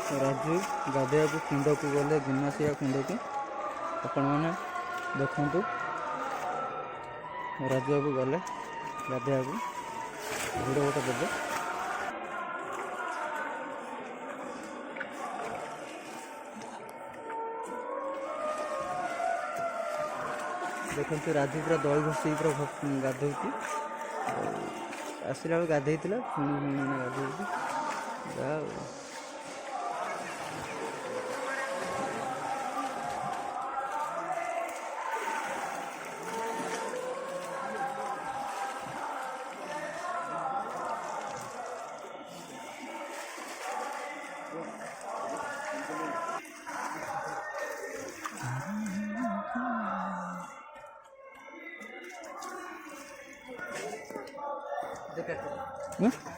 राजू गाधेया कुंड को गले गुनासिया कुंड को आपण मैंने देखु राजू बाबू गले गाधेया भिड़ गोटे देवे देखते राजू पूरा दही घोषी पूरा गाधो आसला बेल गाधे पुणी पुणी गाधो देखा